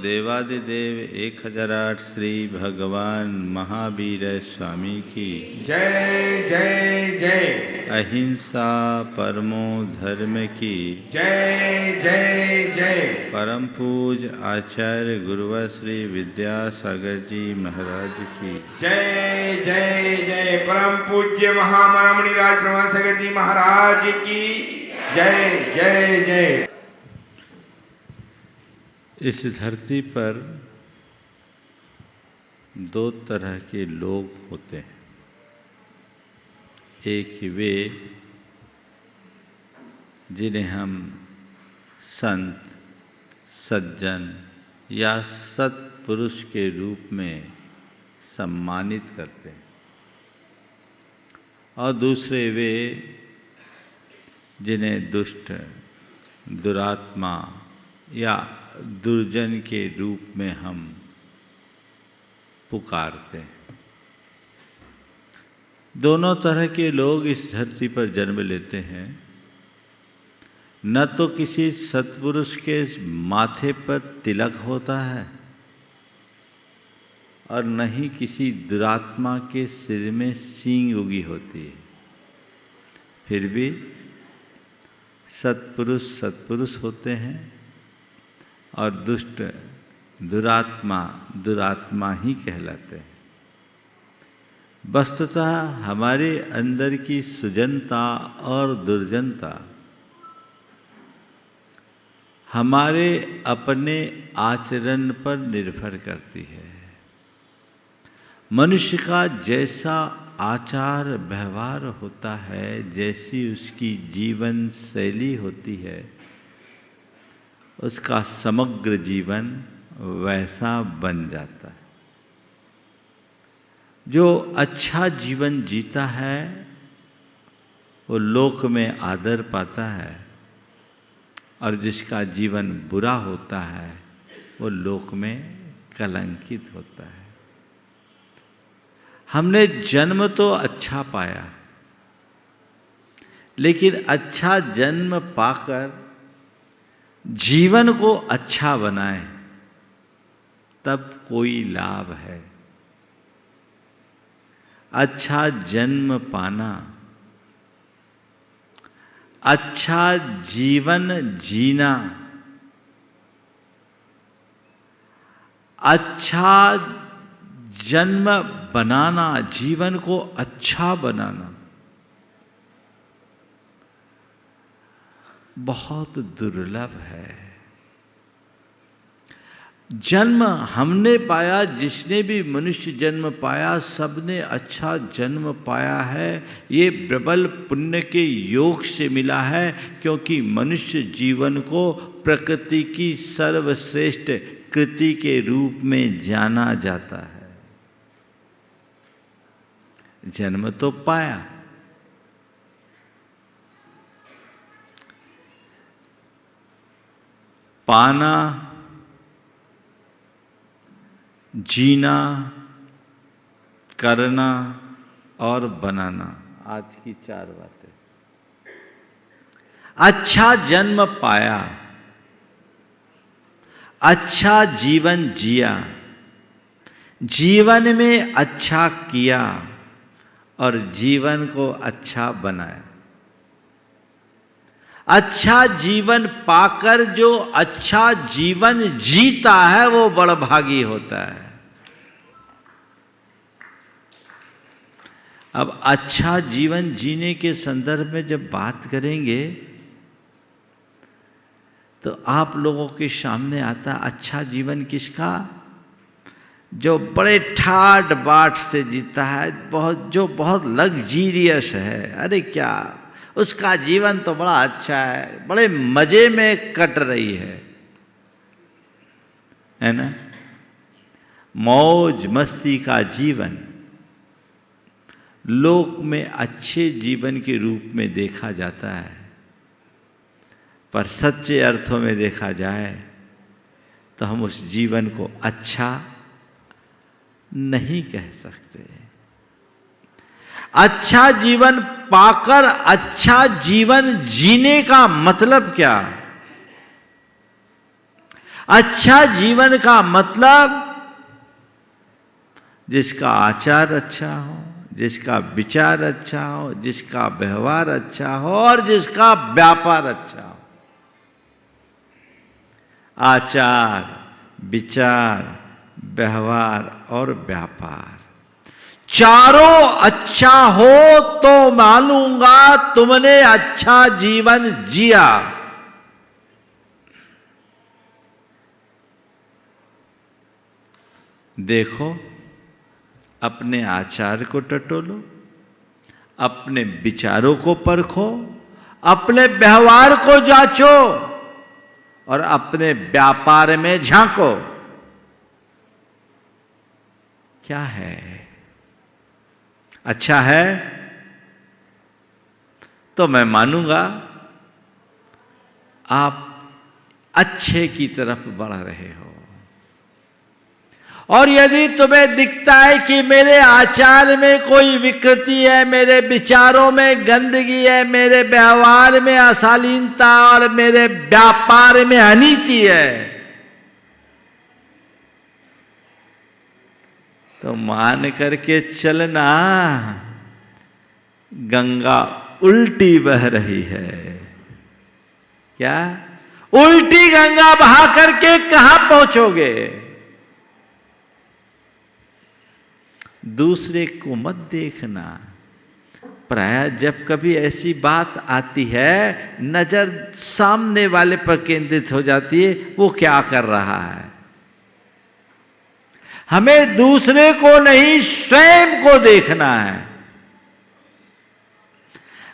देवादिदेव 1008 श्री भगवान महावीर स्वामी की जय जय जय। अहिंसा परमो धर्म की जय जय जय। परम पूज आचार्य गुरुवर श्री विद्यासागर जी महाराज की जय जय जय। परम पूज्य महामना राज ब्रह्मसागर जी महाराज की जय जय जय। इस धरती पर दो तरह के लोग होते हैं। एक वे जिन्हें हम संत, सज्जन या सत्पुरुष के रूप में सम्मानित करते हैं, और दूसरे वे जिन्हें दुष्ट, दुरात्मा या दुर्जन के रूप में हम पुकारते हैं। दोनों तरह के लोग इस धरती पर जन्म लेते हैं। न तो किसी सत्पुरुष के माथे पर तिलक होता है और न ही किसी दुरात्मा के सिर में सींग उगी होती है। फिर भी सत्पुरुष सत्पुरुष होते हैं और दुष्ट, दुरात्मा दुरात्मा ही कहलाते हैं। वस्तुतः हमारे अंदर की सुजनता और दुर्जनता हमारे अपने आचरण पर निर्भर करती है। मनुष्य का जैसा आचार व्यवहार होता है, जैसी उसकी जीवन शैली होती है, उसका समग्र जीवन वैसा बन जाता है। जो अच्छा जीवन जीता है वो लोक में आदर पाता है, और जिसका जीवन बुरा होता है वो लोक में कलंकित होता है। हमने जन्म तो अच्छा पाया, लेकिन अच्छा जन्म पाकर जीवन को अच्छा बनाए तब कोई लाभ है। अच्छा जन्म पाना, अच्छा जीवन जीना, अच्छा जन्म बनाना, जीवन को अच्छा बनाना बहुत दुर्लभ है। जन्म हमने पाया, जिसने भी मनुष्य जन्म पाया सबने अच्छा जन्म पाया है। ये प्रबल पुण्य के योग से मिला है, क्योंकि मनुष्य जीवन को प्रकृति की सर्वश्रेष्ठ कृति के रूप में जाना जाता है। जन्म तो पाया, पाना, जीना, करना और बनाना, आज की 4 बातें। अच्छा जन्म पाया, अच्छा जीवन जिया, जीवन में अच्छा किया और जीवन को अच्छा बनाया। अच्छा जीवन पाकर जो अच्छा जीवन जीता है वो बड़भागी होता है। अब अच्छा जीवन जीने के संदर्भ में जब बात करेंगे तो आप लोगों के सामने आता अच्छा जीवन किसका? जो बड़े ठाट बाट से जीता है, जो बहुत लग्जीरियस है। अरे क्या, उसका जीवन तो बड़ा अच्छा है, बड़े मजे में कट रही है ना? मौज मस्ती का जीवन लोक में अच्छे जीवन के रूप में देखा जाता है, पर सच्चे अर्थों में देखा जाए तो हम उस जीवन को अच्छा नहीं कह सकते। अच्छा जीवन पाकर अच्छा जीवन जीने का मतलब क्या? अच्छा जीवन का मतलब जिसका आचार अच्छा हो, जिसका विचार अच्छा हो, जिसका व्यवहार अच्छा हो और जिसका व्यापार अच्छा हो। आचार, विचार, व्यवहार और व्यापार चारों अच्छा हो तो मानूंगा तुमने अच्छा जीवन जिया। देखो, अपने आचार को टटोलो, अपने विचारों को परखो, अपने व्यवहार को जांचो और अपने व्यापार में झांको। क्या है? अच्छा है तो मैं मानूंगा आप अच्छे की तरफ बढ़ रहे हो। और यदि तुम्हें दिखता है कि मेरे आचार में कोई विकृति है, मेरे विचारों में गंदगी है, मेरे व्यवहार में अशालीनता और मेरे व्यापार में अनीति है, तो मान करके चलना गंगा उल्टी बह रही है। क्या? उल्टी गंगा बहा करके कहां पहुंचोगे? दूसरे को मत देखना। प्राय जब कभी ऐसी बात आती है, नजर सामने वाले पर केंद्रित हो जाती है, वो क्या कर रहा है। हमें दूसरे को नहीं, स्वयं को देखना है।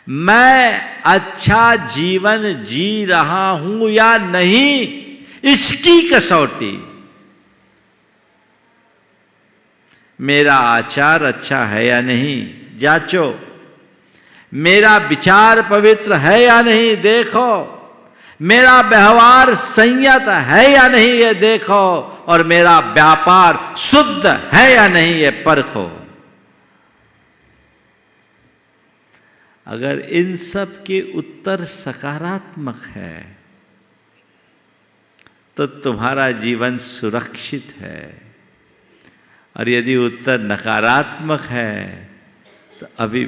मैं अच्छा जीवन जी रहा हूं या नहीं, इसकी कसौटी। मेरा आचार अच्छा है या नहीं, जांचो। मेरा विचार पवित्र है या नहीं, देखो। मेरा व्यवहार संयत है या नहीं, ये देखो। और मेरा व्यापार शुद्ध है या नहीं, ये परखो। अगर इन सब के उत्तर सकारात्मक है तो तुम्हारा जीवन सुरक्षित है, और यदि उत्तर नकारात्मक है तो अभी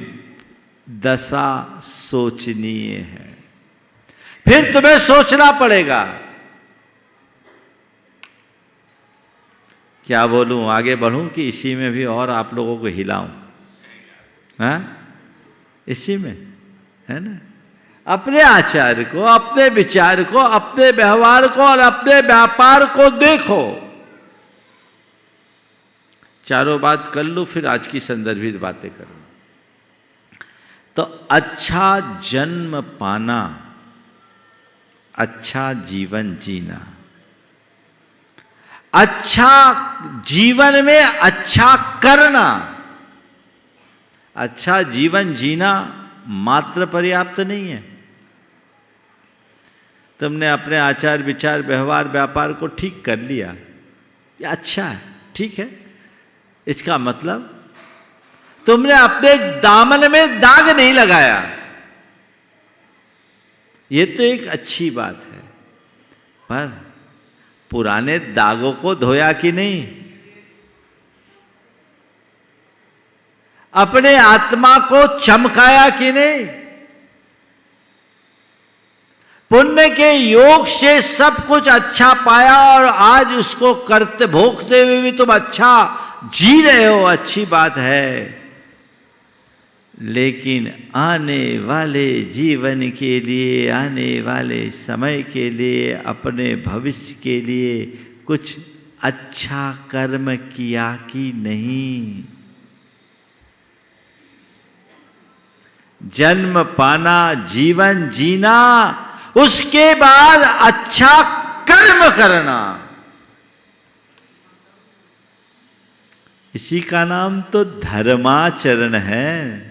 दशा सोचनीय है। फिर तुम्हें सोचना पड़ेगा। क्या बोलूं, आगे बढ़ूं कि इसी में भी और आप लोगों को हिलाऊं? हाँ, इसी में है ना। अपने आचार को, अपने विचार को, अपने व्यवहार को और अपने व्यापार को देखो। चारों बात कर लो, फिर आज की संदर्भित बातें करो। तो अच्छा जन्म पाना, अच्छा जीवन जीना, अच्छा जीवन में अच्छा करना। अच्छा जीवन जीना मात्र पर्याप्त नहीं है। तुमने अपने आचार विचार व्यवहार व्यापार को ठीक कर लिया, ये अच्छा है, ठीक है। इसका मतलब तुमने अपने दामन में दाग नहीं लगाया, ये तो एक अच्छी बात है। पर पुराने दागों को धोया कि नहीं? अपने आत्मा को चमकाया कि नहीं? पुण्य के योग से सब कुछ अच्छा पाया और आज उसको करते भोगते हुए भी तुम अच्छा जी रहे हो, अच्छी बात है। लेकिन आने वाले जीवन के लिए, आने वाले समय के लिए, अपने भविष्य के लिए कुछ अच्छा कर्म किया कि नहीं? जन्म पाना, जीवन जीना, उसके बाद अच्छा कर्म करना, इसी का नाम तो धर्माचरण है।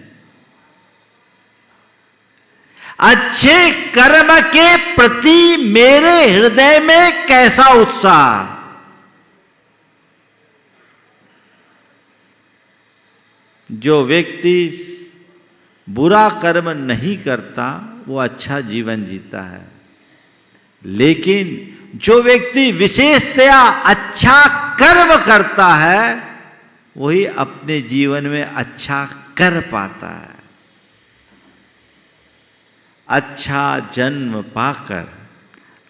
अच्छे कर्म के प्रति मेरे हृदय में कैसा उत्साह। जो व्यक्ति बुरा कर्म नहीं करता वो अच्छा जीवन जीता है, लेकिन जो व्यक्ति विशेषतया अच्छा कर्म करता है वही अपने जीवन में अच्छा कर पाता है। अच्छा जन्म पाकर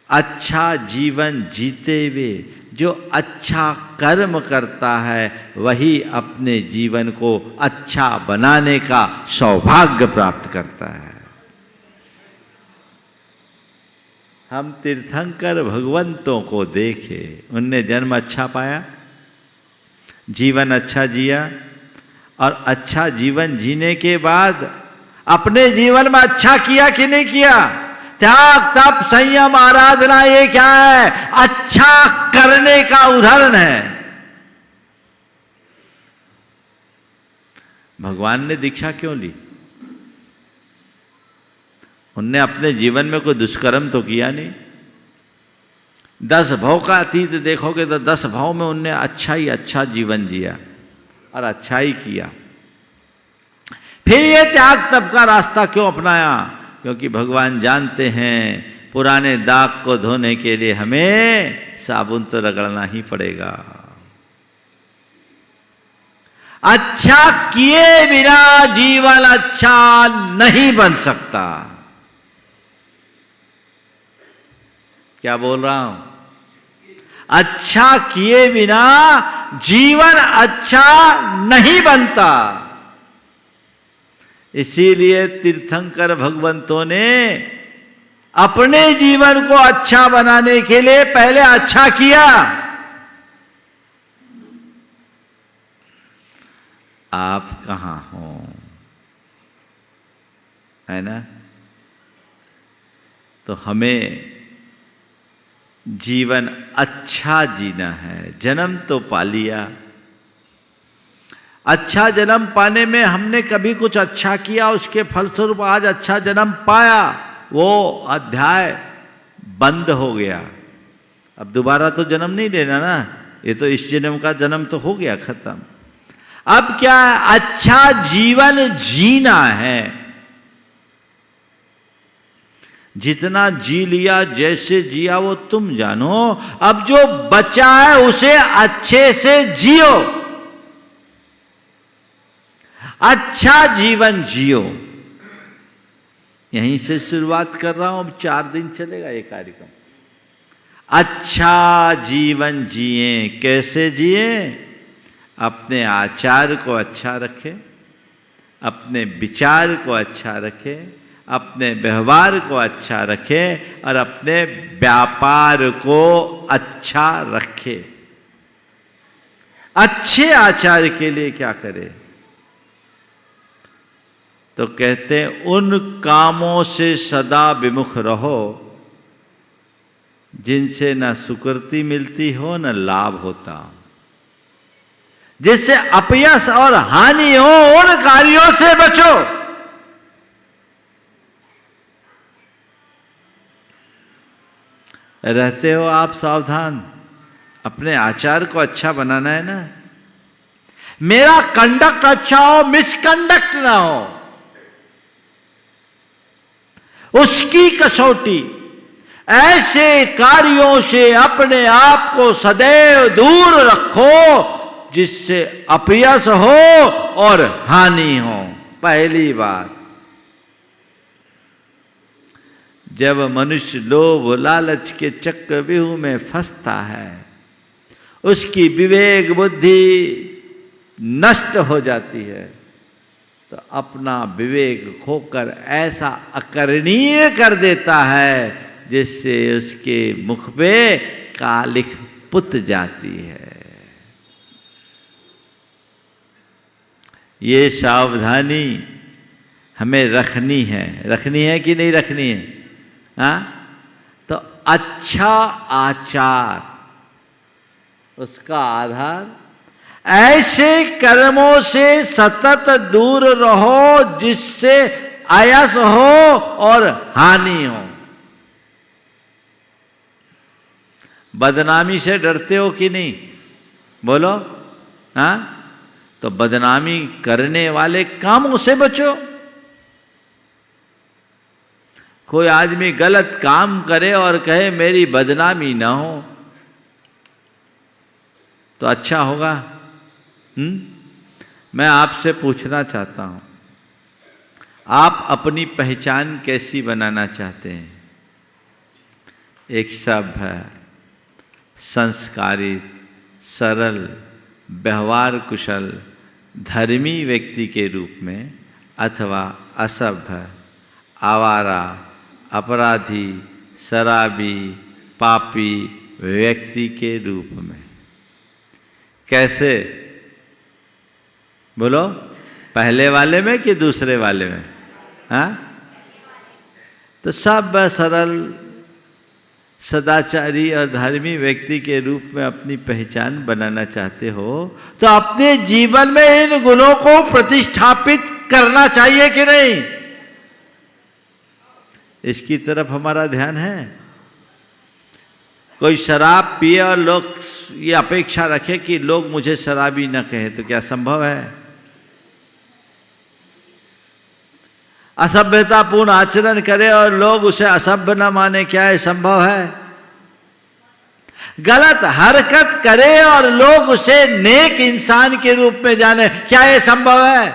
अच्छा जीवन जीते हुए जो अच्छा कर्म करता है वही अपने जीवन को अच्छा बनाने का सौभाग्य प्राप्त करता है। हम तीर्थंकर भगवंतों को देखे, उनने जन्म अच्छा पाया, जीवन अच्छा जिया और अच्छा जीवन जीने के बाद अपने जीवन में अच्छा किया कि नहीं किया? त्याग तप संयम आराधना ये क्या है? अच्छा करने का उदाहरण है। भगवान ने दीक्षा क्यों ली? उनने अपने जीवन में कोई दुष्कर्म तो किया नहीं। 10 भव का अतीत देखोगे तो 10 भव में उनने अच्छा ही अच्छा जीवन जिया और अच्छा ही किया। फिर ये त्याग तप का रास्ता क्यों अपनाया? क्योंकि भगवान जानते हैं पुराने दाग को धोने के लिए हमें साबुन तो रगड़ना ही पड़ेगा। अच्छा किए बिना जीवन अच्छा नहीं बन सकता। क्या बोल रहा हूं? अच्छा किए बिना जीवन अच्छा नहीं बनता। इसीलिए तीर्थंकर भगवंतों ने अपने जीवन को अच्छा बनाने के लिए पहले अच्छा किया। आप कहां हो? है ना? तो हमें जीवन अच्छा जीना है। जन्म तो पा लिया, अच्छा जन्म पाने में हमने कभी कुछ अच्छा किया, उसके फलस्वरूप आज अच्छा जन्म पाया, वो अध्याय बंद हो गया। अब दोबारा तो जन्म नहीं लेना ना, ये तो इस जन्म का जन्म तो हो गया खत्म। अब क्या है? अच्छा जीवन जीना है। जितना जी लिया, जैसे जिया वो तुम जानो। अब जो बचा है उसे अच्छे से जियो, अच्छा जीवन जियो। यहीं से शुरुआत कर रहा हूं, अब 4 दिन चलेगा ये कार्यक्रम। अच्छा जीवन जिए। कैसे जिए? अपने आचार को अच्छा रखें, अपने विचार को अच्छा रखें, अपने व्यवहार को अच्छा रखें और अपने व्यापार को अच्छा रखें। अच्छे आचार के लिए क्या करें? तो कहते हैं उन कामों से सदा विमुख रहो जिनसे न सुकृति मिलती हो न लाभ होता, जिससे अपयश और हानि हो उन कार्यों से बचो। रहते हो आप सावधान, अपने आचार को अच्छा बनाना है ना। मेरा कंडक्ट अच्छा हो, मिसकंडक्ट ना हो, उसकी कसौटी। ऐसे कार्यों से अपने आप को सदैव दूर रखो जिससे अपयश हो और हानि हो। पहली बात, जब मनुष्य लोभ लालच के चक्रव्यूह में फंसता है, उसकी विवेक बुद्धि नष्ट हो जाती है, तो अपना विवेक खोकर ऐसा अकरणीय कर देता है जिससे उसके मुख पे कालिख पुत जाती है। ये सावधानी हमें रखनी है। रखनी है कि नहीं रखनी है? हाँ? तो अच्छा आचार, उसका आधार ऐसे कर्मों से सतत दूर रहो जिससे आयस हो और हानि हो। बदनामी से डरते हो कि नहीं? बोलो। हाँ? तो बदनामी करने वाले कामों से बचो। कोई आदमी गलत काम करे और कहे मेरी बदनामी ना हो तो अच्छा होगा? मैं आपसे पूछना चाहता हूं, आप अपनी पहचान कैसी बनाना चाहते हैं? एक सभ्य, संस्कारित, सरल, व्यवहार कुशल, धर्मी व्यक्ति के रूप में, अथवा असभ्य, आवारा, अपराधी, शराबी, पापी व्यक्ति के रूप में? कैसे? बोलो, पहले वाले में कि दूसरे वाले में? हाँ, तो सब सरल, सदाचारी और धार्मी व्यक्ति के रूप में अपनी पहचान बनाना चाहते हो तो अपने जीवन में इन गुणों को प्रतिष्ठापित करना चाहिए कि नहीं? इसकी तरफ हमारा ध्यान है। कोई शराब पिए और लोग ये अपेक्षा रखे कि लोग मुझे शराबी न कहें, तो क्या संभव है? असभ्यतापूर्ण आचरण करे और लोग उसे असभ्य न माने, क्या ये संभव है? गलत हरकत करे और लोग उसे नेक इंसान के रूप में जाने, क्या ये संभव है?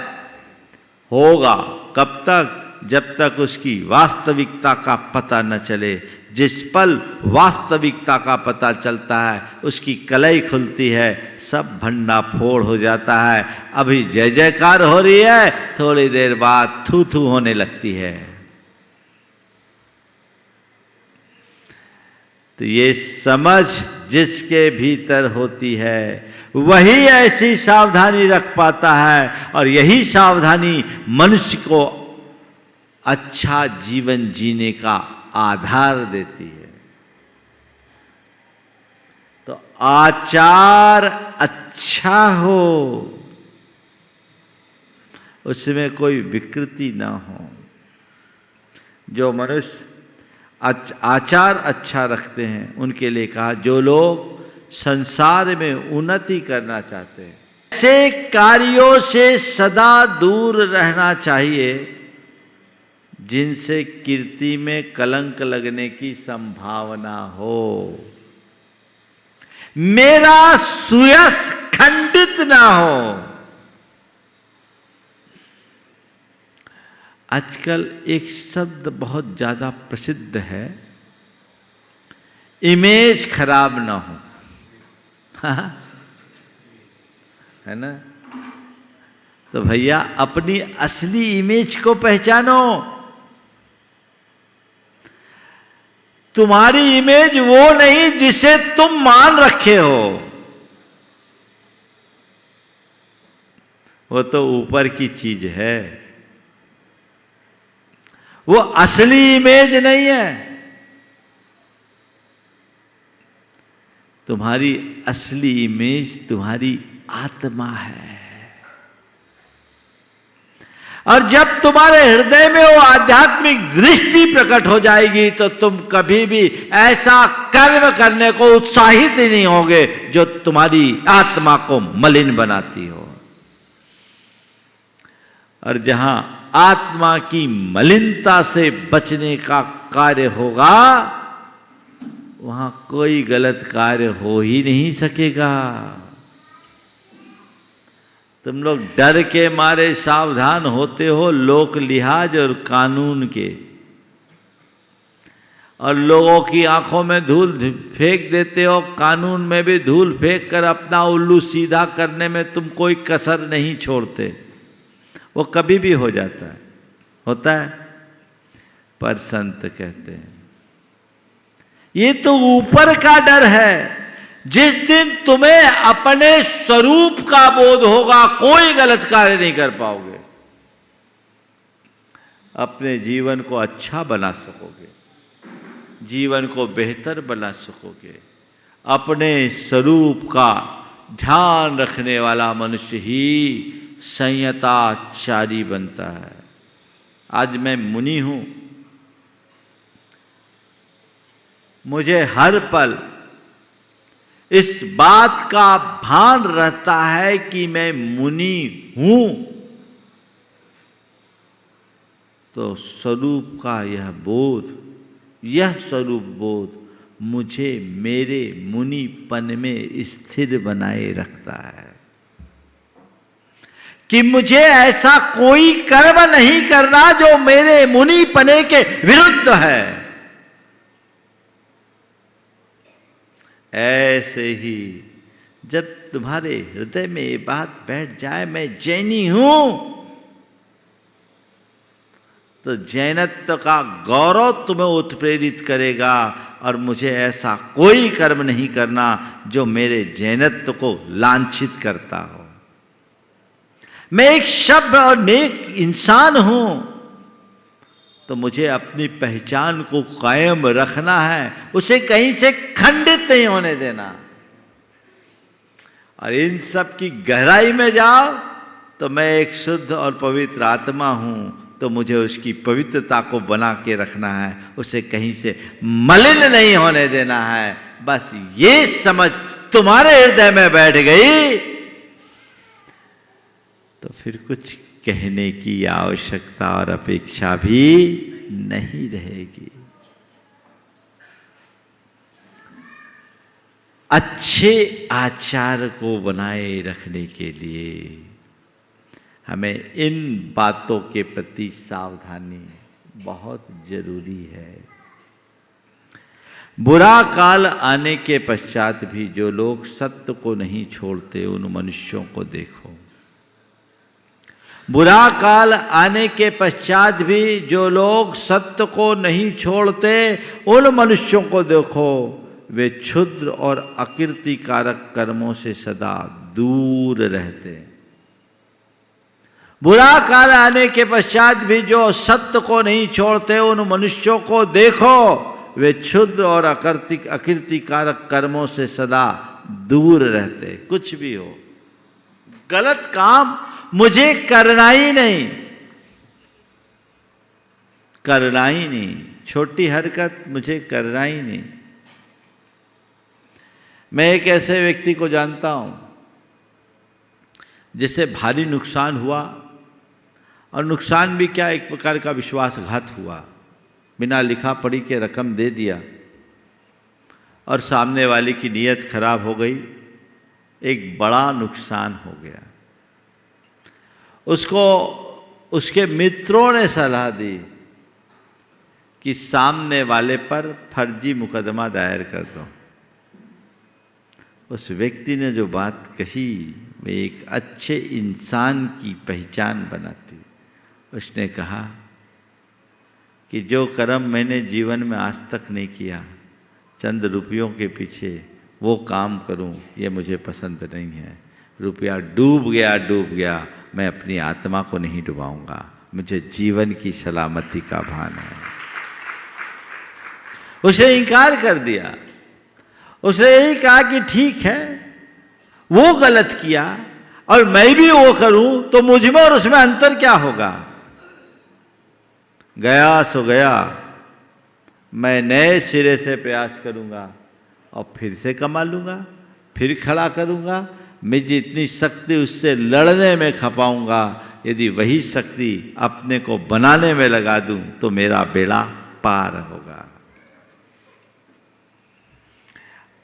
होगा। कब तक? जब तक उसकी वास्तविकता का पता न चले। जिस पल वास्तविकता का पता चलता है उसकी कलई खुलती है, सब भंडाफोड़ हो जाता है। अभी जय जयकार हो रही है, थोड़ी देर बाद थू थू होने लगती है। तो ये समझ जिसके भीतर होती है वही ऐसी सावधानी रख पाता है, और यही सावधानी मनुष्य को अच्छा जीवन जीने का आधार देती है। तो आचार अच्छा हो, उसमें कोई विकृति ना हो। जो मनुष्य आचार अच्छा रखते हैं उनके लिए कहा, जो लोग संसार में उन्नति करना चाहते हैं ऐसे कार्यों से सदा दूर रहना चाहिए जिनसे कीर्ति में कलंक लगने की संभावना हो। मेरा सुयश खंडित ना हो। आजकल एक शब्द बहुत ज्यादा प्रसिद्ध है, इमेज खराब ना हो। है ना? तो भैया अपनी असली इमेज को पहचानो। तुम्हारी इमेज वो नहीं जिसे तुम मान रखे हो, वो तो ऊपर की चीज है, वो असली इमेज नहीं है। तुम्हारी असली इमेज तुम्हारी आत्मा है। और जब तुम्हारे हृदय में वो आध्यात्मिक दृष्टि प्रकट हो जाएगी तो तुम कभी भी ऐसा कर्म करने को उत्साहित ही नहीं होगे जो तुम्हारी आत्मा को मलिन बनाती हो। और जहां आत्मा की मलिनता से बचने का कार्य होगा वहां कोई गलत कार्य हो ही नहीं सकेगा। तुम लोग डर के मारे सावधान होते हो लोक लिहाज और कानून के, और लोगों की आंखों में धूल फेंक देते हो, कानून में भी धूल फेंक कर अपना उल्लू सीधा करने में तुम कोई कसर नहीं छोड़ते। वो कभी भी हो जाता है, होता है। पर संत कहते हैं ये तो ऊपर का डर है। जिस दिन तुम्हें अपने स्वरूप का बोध होगा कोई गलत कार्य नहीं कर पाओगे, अपने जीवन को अच्छा बना सकोगे, जीवन को बेहतर बना सकोगे। अपने स्वरूप का ध्यान रखने वाला मनुष्य ही संयताचारी बनता है। आज मैं मुनि हूं, मुझे हर पल इस बात का भान रहता है कि मैं मुनि हूं। तो स्वरूप का यह बोध, यह स्वरूप बोध मुझे मेरे मुनिपन में स्थिर बनाए रखता है कि मुझे ऐसा कोई कर्म नहीं करना जो मेरे मुनिपने के विरुद्ध है। ऐसे ही जब तुम्हारे हृदय में ये बात बैठ जाए, मैं जैनी हूं, तो जैनत्व का गौरव तुम्हें उत्प्रेरित करेगा और मुझे ऐसा कोई कर्म नहीं करना जो मेरे जैनत्व को लांछित करता हो। मैं एक शब्द और नेक इंसान हूं, तो मुझे अपनी पहचान को कायम रखना है, उसे कहीं से खंडित नहीं होने देना। और इन सब की गहराई में जाओ तो मैं एक शुद्ध और पवित्र आत्मा हूं, तो मुझे उसकी पवित्रता को बना के रखना है, उसे कहीं से मलिन नहीं होने देना है। बस ये समझ तुम्हारे हृदय में बैठ गई तो फिर कुछ कहने की आवश्यकता और अपेक्षा भी नहीं रहेगी। अच्छे आचार को बनाए रखने के लिए हमें इन बातों के प्रति सावधानी बहुत जरूरी है। बुरा काल आने के पश्चात भी जो लोग सत्य को नहीं छोड़ते, उन मनुष्यों को देखो। बुरा काल आने के पश्चात भी जो लोग सत्य को नहीं छोड़ते, उन मनुष्यों को देखो, वे क्षुद्र और अकीर्तिकारक कर्मों से सदा दूर रहते हैं। बुरा काल आने के पश्चात भी जो सत्य को नहीं छोड़ते, उन मनुष्यों को देखो, वे क्षुद्र और अकीर्तिकारक कर्मों से सदा दूर रहते। कुछ भी हो, गलत काम मुझे करना ही नहीं, करना ही नहीं, छोटी हरकत मुझे करना ही नहीं। मैं एक ऐसे व्यक्ति को जानता हूं जिससे भारी नुकसान हुआ, और नुकसान भी क्या, एक प्रकार का विश्वासघात हुआ। बिना लिखा पढ़ी के रकम दे दिया और सामने वाले की नीयत खराब हो गई, एक बड़ा नुकसान हो गया। उसको उसके मित्रों ने सलाह दी कि सामने वाले पर फर्जी मुकदमा दायर कर दो। उस व्यक्ति ने जो बात कही वो एक अच्छे इंसान की पहचान बनाती। उसने कहा कि जो कर्म मैंने जीवन में आज तक नहीं किया, चंद रुपयों के पीछे वो काम करूं, ये मुझे पसंद नहीं है। रुपया डूब गया, मैं अपनी आत्मा को नहीं डुबाऊंगा, मुझे जीवन की सलामती का भान है। उसने इनकार कर दिया। उसने यही कहा कि ठीक है, वो गलत किया और मैं भी वो करूं तो मुझ में और उसमें अंतर क्या होगा। गया सो गया, मैं नए सिरे से प्रयास करूंगा और फिर से कमा लूंगा, फिर खड़ा करूंगा। मैं जितनी शक्ति उससे लड़ने में खपाऊंगा, यदि वही शक्ति अपने को बनाने में लगा दूं तो मेरा बेड़ा पार होगा।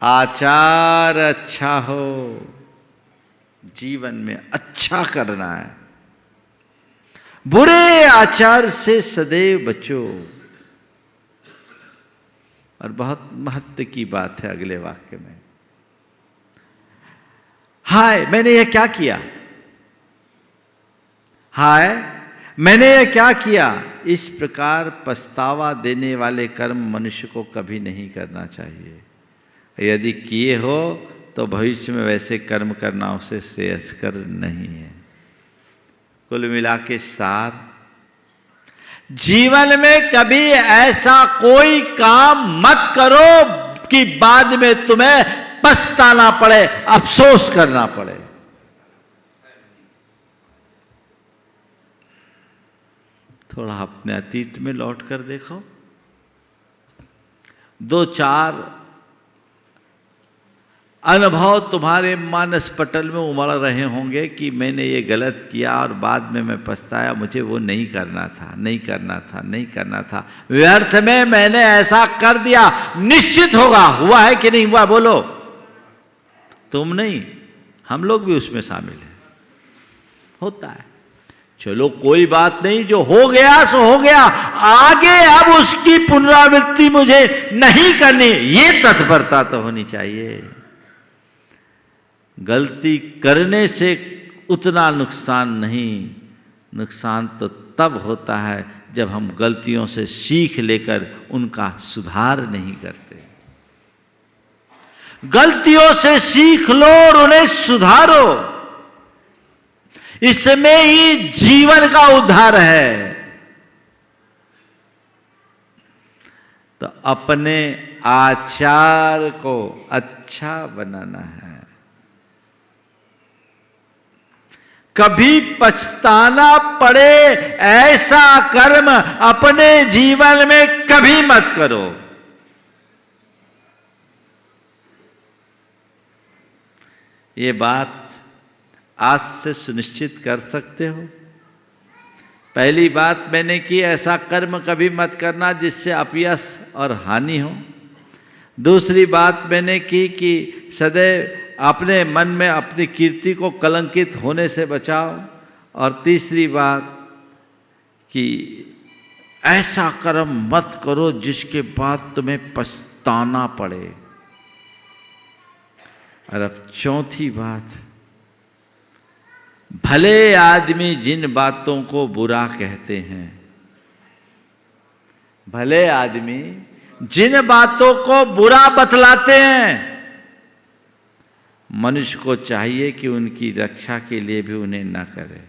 आचार अच्छा हो, जीवन में अच्छा करना है। बुरे आचार से सदैव बचो। और बहुत महत्व की बात है अगले वाक्य में, हाय मैंने यह क्या किया, हाय मैंने यह क्या किया। इस प्रकार पछतावा देने वाले कर्म मनुष्य को कभी नहीं करना चाहिए। यदि किए हो तो भविष्य में वैसे कर्म करना उसे श्रेयस्कर नहीं है। कुल मिला के सार, जीवन में कभी ऐसा कोई काम मत करो कि बाद में तुम्हें पछताना पड़े, अफसोस करना पड़े। थोड़ा अपने अतीत में लौट कर देखो। 2-4 अनुभव तुम्हारे मानस पटल में उमड़ रहे होंगे कि मैंने ये गलत किया और बाद में मैं पछताया, मुझे वो नहीं करना था, नहीं करना था, नहीं करना था, व्यर्थ में मैंने ऐसा कर दिया। निश्चित होगा, हुआ है कि नहीं हुआ बोलो? तुम नहीं, हम लोग भी उसमें शामिल हैं, होता है। चलो कोई बात नहीं, जो हो गया सो हो गया, आगे अब उसकी पुनरावृत्ति मुझे नहीं करनी, ये तत्परता तो होनी चाहिए। गलती करने से उतना नुकसान नहीं, नुकसान तो तब होता है जब हम गलतियों से सीख लेकर उनका सुधार नहीं करते। गलतियों से सीख लो और उन्हें सुधारो, इसमें ही जीवन का उद्धार है। तो अपने आचार को अच्छा बनाना है। कभी पछताना पड़े ऐसा कर्म अपने जीवन में कभी मत करो। ये बात आज से सुनिश्चित कर सकते हो। पहली बात मैंने की, ऐसा कर्म कभी मत करना जिससे अपयश और हानि हो। दूसरी बात मैंने की कि सदैव अपने मन में अपनी कीर्ति को कलंकित होने से बचाओ। और तीसरी बात कि ऐसा कर्म मत करो जिसके बाद तुम्हें पछताना पड़े। और अब चौथी बात, भले आदमी जिन बातों को बुरा कहते हैं, भले आदमी जिन बातों को बुरा बतलाते हैं, मनुष्य को चाहिए कि उनकी रक्षा के लिए भी उन्हें न करे।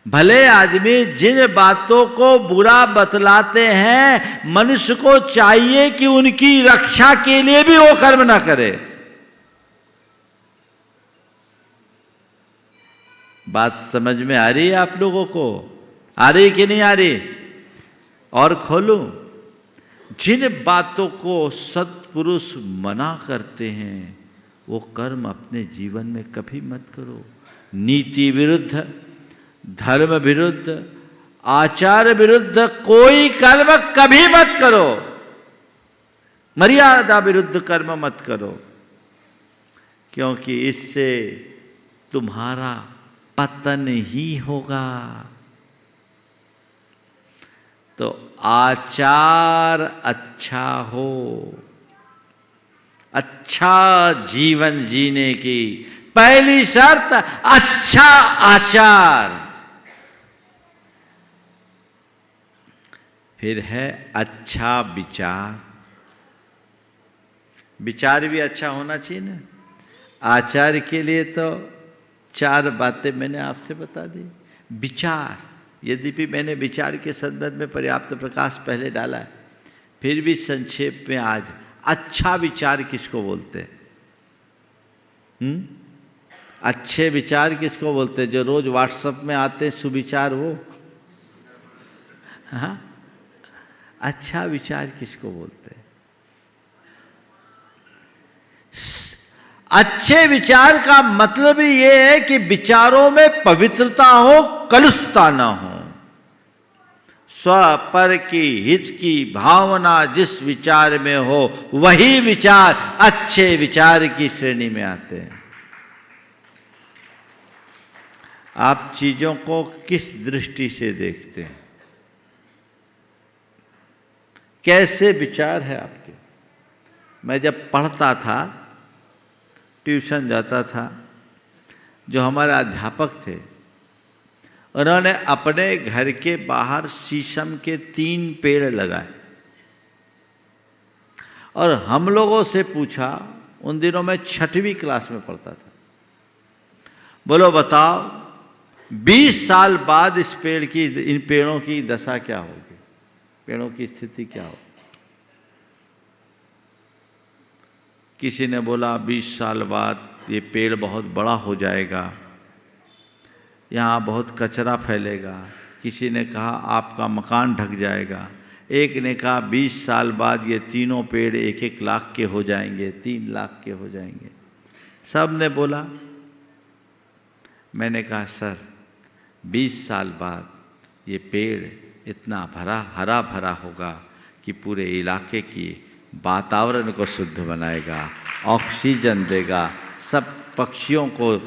भले आदमी जिन बातों को बुरा बतलाते हैं, मनुष्य को चाहिए कि उनकी रक्षा के लिए भी वो कर्म न करे। बात समझ में आ रही है आप लोगों को? आ रही कि नहीं आ रही? और खोलूं, जिन बातों को सत्पुरुष मना करते हैं वो कर्म अपने जीवन में कभी मत करो। नीति विरुद्ध, धर्म विरुद्ध, आचार विरुद्ध कोई कर्म कभी मत करो। मर्यादा विरुद्ध कर्म मत करो, क्योंकि इससे तुम्हारा पतन ही होगा। तो आचार अच्छा हो, अच्छा जीवन जीने की पहली शर्त अच्छा आचार। फिर है अच्छा विचार। विचार भी अच्छा होना चाहिए ना। आचार के लिए तो 4 बातें मैंने आपसे बता दी। विचार, यद्यपि मैंने विचार के संदर्भ में पर्याप्त प्रकाश पहले डाला है, फिर भी संक्षेप में आज अच्छा विचार किसको बोलते हैं? अच्छे विचार किसको बोलते हैं? जो रोज व्हाट्सएप में आते हैं सुविचार, वो? हाँ, अच्छा विचार किसको बोलते हैं? अच्छे विचार का मतलब ही ये है कि विचारों में पवित्रता हो, कलुषता ना हो। स्व पर की हित की भावना जिस विचार में हो, वही विचार अच्छे विचार की श्रेणी में आते हैं। आप चीजों को किस दृष्टि से देखते हैं? कैसे विचार है आपके? मैं जब पढ़ता था, ट्यूशन जाता था, जो हमारे अध्यापक थे, उन्होंने अपने घर के बाहर शीशम के 3 पेड़ लगाए और हम लोगों से पूछा, उन दिनों में 6वीं क्लास में पढ़ता था, बोलो बताओ 20 साल बाद इन पेड़ों की दशा क्या होगी, पेड़ों की स्थिति क्या होगी? किसी ने बोला 20 साल बाद ये पेड़ बहुत बड़ा हो जाएगा, यहाँ बहुत कचरा फैलेगा। किसी ने कहा आपका मकान ढक जाएगा। एक ने कहा 20 साल बाद ये तीनों पेड़ 1-1 लाख के हो जाएंगे, 3 लाख के हो जाएंगे। सब ने बोला। मैंने कहा सर 20 साल बाद ये पेड़ इतना हरा भरा होगा कि पूरे इलाके की वातावरण को शुद्ध बनाएगा, ऑक्सीजन देगा, सब पक्षियों को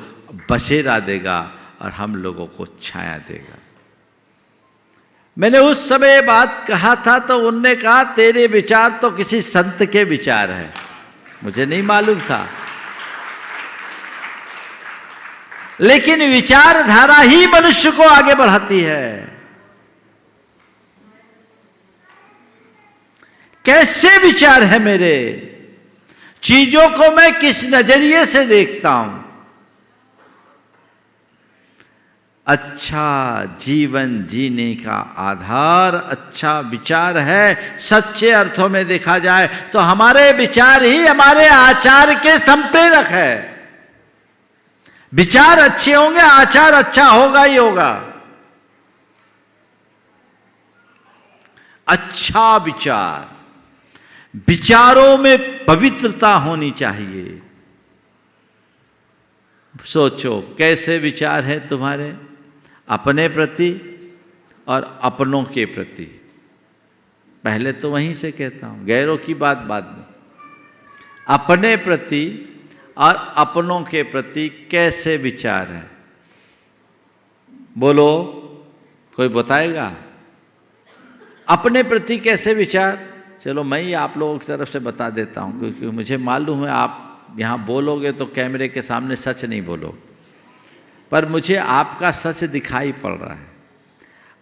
बसेरा देगा और हम लोगों को छाया देगा। मैंने उस समय ये बात कहा था तो उनने कहा तेरे विचार तो किसी संत के विचार हैं। मुझे नहीं मालूम था, लेकिन विचारधारा ही मनुष्य को आगे बढ़ाती है। कैसे विचार है मेरे, चीजों को मैं किस नजरिए से देखता हूं। अच्छा जीवन जीने का आधार अच्छा विचार है। सच्चे अर्थों में देखा जाए तो हमारे विचार ही हमारे आचार के संप्रेरक है। विचार अच्छे होंगे, आचार अच्छा होगा ही होगा। अच्छा विचार, विचारों में पवित्रता होनी चाहिए। सोचो कैसे विचार है तुम्हारे अपने प्रति और अपनों के प्रति। पहले तो वहीं से कहता हूं, गैरों की बात बाद में। अपने प्रति और अपनों के प्रति कैसे विचार है, बोलो कोई बताएगा? अपने प्रति कैसे विचार? चलो मैं ही आप लोगों की तरफ से बता देता हूं, क्योंकि मुझे मालूम है आप यहां बोलोगे तो कैमरे के सामने सच नहीं बोलो, पर मुझे आपका सच दिखाई पड़ रहा है।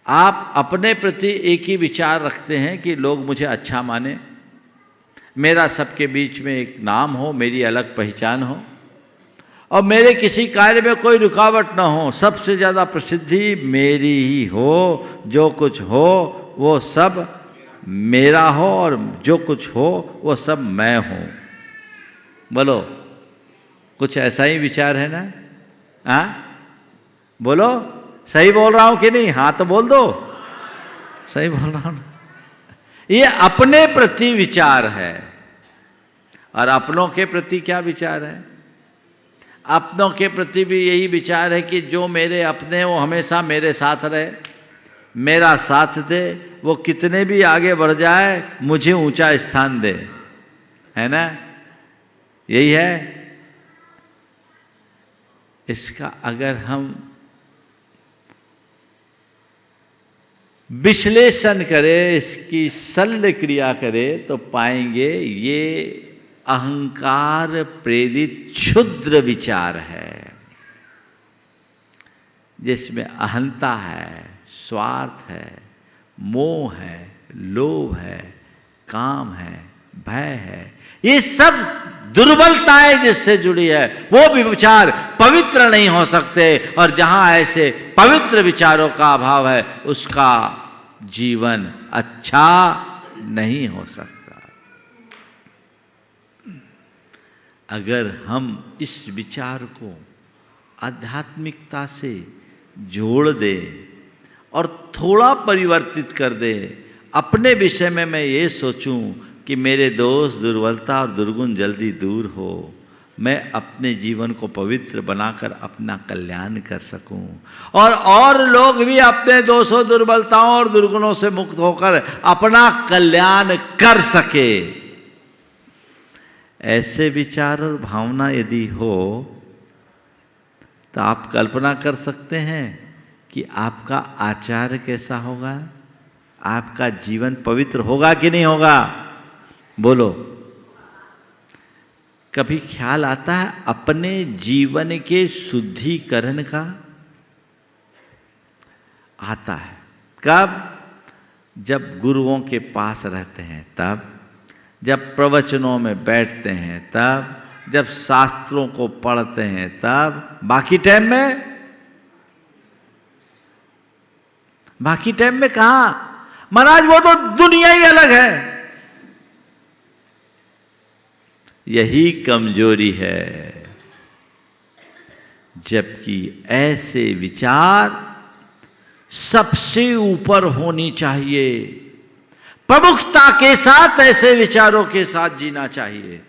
आप अपने प्रति एक ही विचार रखते हैं कि लोग मुझे अच्छा माने, मेरा सबके बीच में एक नाम हो, मेरी अलग पहचान हो और मेरे किसी कार्य में कोई रुकावट ना हो। सबसे ज़्यादा प्रसिद्धि मेरी ही हो, जो कुछ हो वो सब मेरा हो और जो कुछ हो वो सब मैं हूँ। बोलो कुछ ऐसा ही विचार है ना? हाँ बोलो, सही बोल रहा हूं कि नहीं? हाँ तो बोल दो, सही बोल रहा हूं ना। ये अपने प्रति विचार है। और अपनों के प्रति क्या विचार है? अपनों के प्रति भी यही विचार है कि जो मेरे अपने वो हमेशा मेरे साथ रहे, मेरा साथ दे, वो कितने भी आगे बढ़ जाए मुझे ऊंचा स्थान दे, है ना? यही है। इसका अगर हम विश्लेषण करें, इसकी शल्य क्रिया करें तो पाएंगे ये अहंकार प्रेरित क्षुद्र विचार है, जिसमें अहंता है, स्वार्थ है, मोह है, लोभ है, काम है, भय है। ये सब दुर्बलताएं जिससे जुड़ी है वो भी विचार पवित्र नहीं हो सकते। और जहां ऐसे पवित्र विचारों का अभाव है उसका जीवन अच्छा नहीं हो सकता। अगर हम इस विचार को आध्यात्मिकता से जोड़ दें और थोड़ा परिवर्तित कर दें, अपने विषय में मैं ये सोचूं कि मेरे दोष दुर्बलता और दुर्गुण जल्दी दूर हो, मैं अपने जीवन को पवित्र बनाकर अपना कल्याण कर सकूं और लोग भी अपने दोषों दुर्बलताओं और दुर्गुणों से मुक्त होकर अपना कल्याण कर सके। ऐसे विचार और भावना यदि हो तो आप कल्पना कर सकते हैं कि आपका आचार कैसा होगा, आपका जीवन पवित्र होगा कि नहीं होगा? बोलो। कभी ख्याल आता है अपने जीवन के शुद्धिकरण का? आता है। कब? जब गुरुओं के पास रहते हैं तब, जब प्रवचनों में बैठते हैं तब, जब शास्त्रों को पढ़ते हैं तब। बाकी टाइम में? बाकी टाइम में कहां? महाराज वो तो दुनिया ही अलग है। यही कमजोरी है। जबकि ऐसे विचार सबसे ऊपर होनी चाहिए, प्रमुखता के साथ ऐसे विचारों के साथ जीना चाहिए।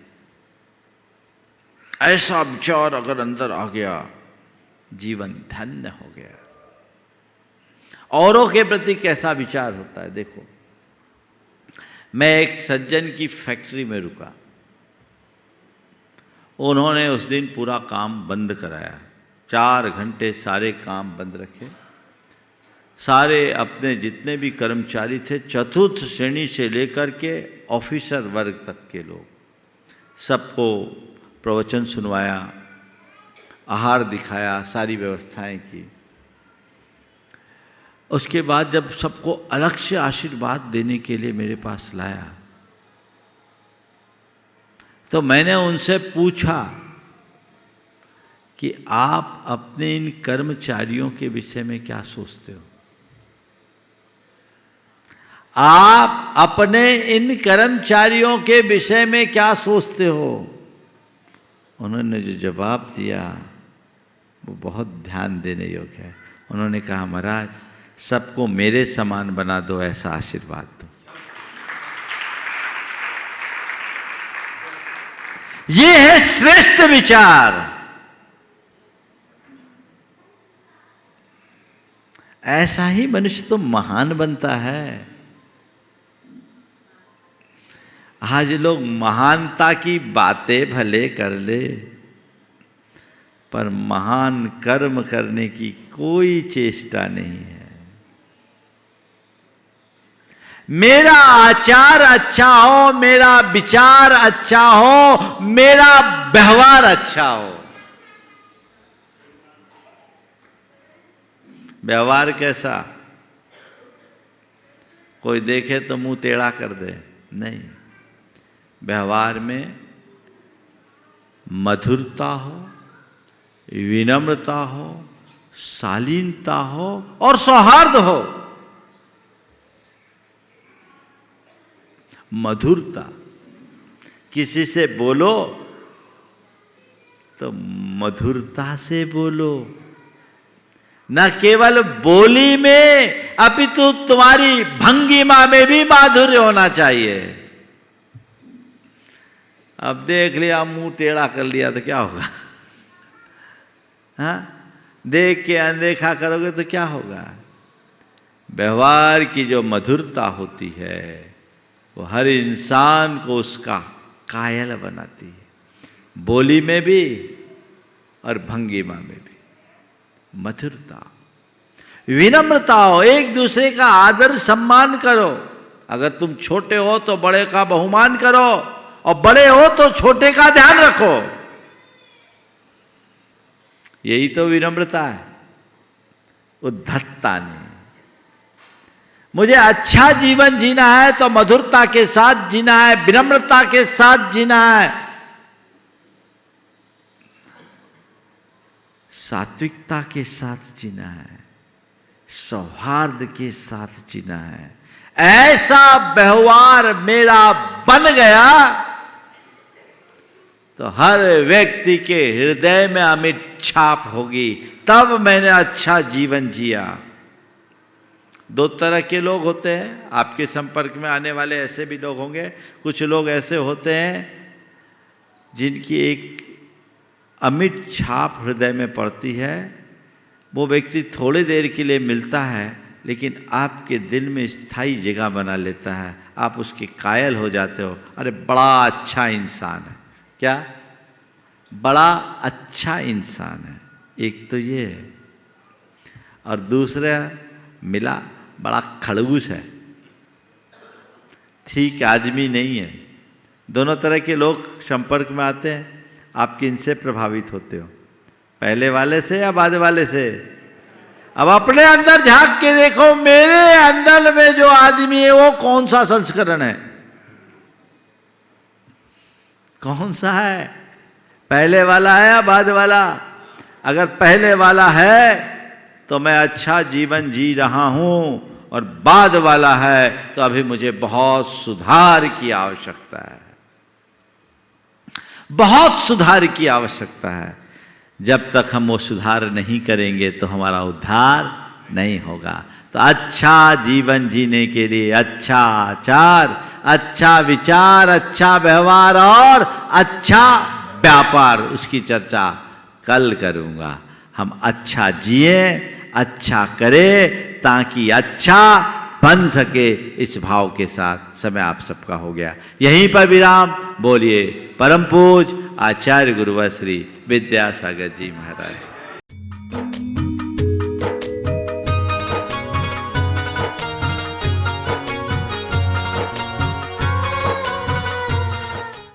ऐसा विचार अगर अंदर आ गया, जीवन धन्य हो गया। औरों के प्रति कैसा विचार होता है देखो। मैं एक सज्जन की फैक्ट्री में रुका, उन्होंने उस दिन पूरा काम बंद कराया, 4 घंटे सारे काम बंद रखे। सारे अपने जितने भी कर्मचारी थे, चतुर्थ श्रेणी से लेकर के ऑफिसर वर्ग तक के लोग, सबको प्रवचन सुनवाया, आहार दिखाया, सारी व्यवस्थाएं की। उसके बाद जब सबको अलग से आशीर्वाद देने के लिए मेरे पास लाया, तो मैंने उनसे पूछा कि आप अपने इन कर्मचारियों के विषय में क्या सोचते हो? आप अपने इन कर्मचारियों के विषय में क्या सोचते हो? उन्होंने जो जवाब दिया वो बहुत ध्यान देने योग्य है। उन्होंने कहा, महाराज सबको मेरे समान बना दो, ऐसा आशीर्वाद दो। ये है श्रेष्ठ विचार। ऐसा ही मनुष्य तो महान बनता है। आज लोग महानता की बातें भले कर ले, पर महान कर्म करने की कोई चेष्टा नहीं है। मेरा आचार अच्छा हो, मेरा विचार अच्छा हो, मेरा व्यवहार अच्छा हो। व्यवहार कैसा? कोई देखे तो मुंह टेढ़ा कर दे, नहीं। व्यवहार में मधुरता हो, विनम्रता हो, शालीनता हो और सौहार्द हो। मधुरता, किसी से बोलो तो मधुरता से बोलो, न केवल बोली में अपितु तुम्हारी भंगिमा में भी माधुर्य होना चाहिए। अब देख लिया मुंह टेढ़ा कर लिया तो क्या होगा? हाँ, देख के अनदेखा करोगे तो क्या होगा? व्यवहार की जो मधुरता होती है वो हर इंसान को उसका कायल बनाती है, बोली में भी और भंगिमा में भी। मधुरता, विनम्रता हो, एक दूसरे का आदर सम्मान करो। अगर तुम छोटे हो तो बड़े का बहुमान करो, और बड़े हो तो छोटे का ध्यान रखो। यही तो विनम्रता है, उद्धतता नहीं। मुझे अच्छा जीवन जीना है तो मधुरता के साथ जीना है, विनम्रता के साथ जीना है, सात्विकता के साथ जीना है, सौहार्द के साथ जीना है। ऐसा व्यवहार मेरा बन गया तो हर व्यक्ति के हृदय में अमिट छाप होगी। तब मैंने अच्छा जीवन जिया। 2 तरह के लोग होते हैं, आपके संपर्क में आने वाले ऐसे भी लोग होंगे। कुछ लोग ऐसे होते हैं जिनकी एक अमिट छाप हृदय में पड़ती है। वो व्यक्ति थोड़ी देर के लिए मिलता है, लेकिन आपके दिल में स्थायी जगह बना लेता है। आप उसके कायल हो जाते हो, अरे बड़ा अच्छा इंसान है। क्या? बड़ा अच्छा इंसान है। एक तो ये है, और दूसरा मिला बड़ा खड़ूस है, ठीक आदमी नहीं है। दोनों तरह के लोग संपर्क में आते हैं। आप किनसे प्रभावित होते हो, पहले वाले से या बाद वाले से? अब अपने अंदर झांक के देखो, मेरे अंदर में जो आदमी है वो कौन सा संस्करण है, कौन सा है? पहले वाला है या बाद वाला? अगर पहले वाला है तो मैं अच्छा जीवन जी रहा हूं, और बाद वाला है तो अभी मुझे बहुत सुधार की आवश्यकता है, बहुत सुधार की आवश्यकता है। जब तक हम वो सुधार नहीं करेंगे तो हमारा उद्धार नहीं होगा। तो अच्छा जीवन जीने के लिए अच्छा आचार, अच्छा विचार, अच्छा व्यवहार और अच्छा व्यापार, उसकी चर्चा कल करूँगा। हम अच्छा जिए, अच्छा करें ताकि अच्छा बन सके, इस भाव के साथ समय आप सबका हो गया। यहीं पर विराम। बोलिए परम पूज आचार्य गुरुवर श्री विद्यासागर जी महाराज।